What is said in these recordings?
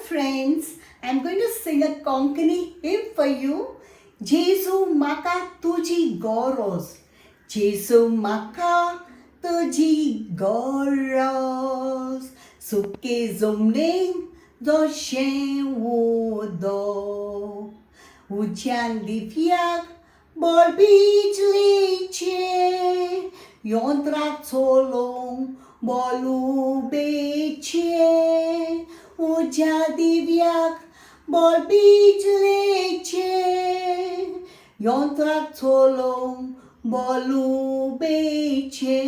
friends, I'm going to sing a Konkani hymn for you. Jesu maka tuji goros. Jesu maka tuji goros. Suke zomning do shenwu do. Ujian divyak bol beach liche. Yontrak tolong bolu beche. Uja divyak bol beach liche. Yontrak tolong bolu beche.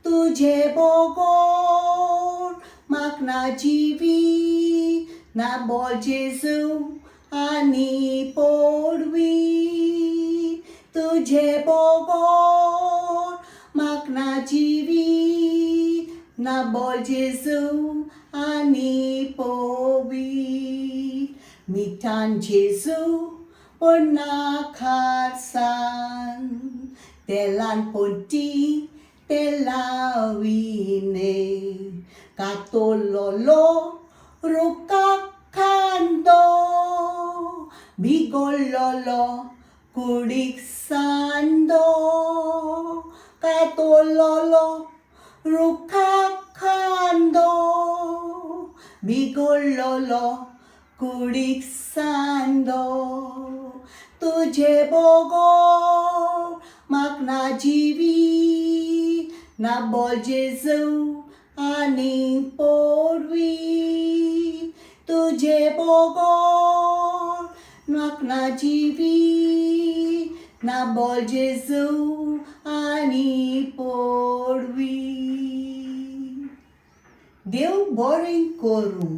तुझे bogor makna jivi na bol Jesu ani porvi. तुझे bogor makna jivi na bol Jesu ani porvi. Mitan Jesu pona karsan telan ponti telawine katololo rukakando bigololo kuriksando katololo rukakando bigololo kuriksando तुझे bogor makna jivi na bol Jesu ani porvi. तुझे bogor makna jivi na bol Jesu ani porvi. देव बरें करूं.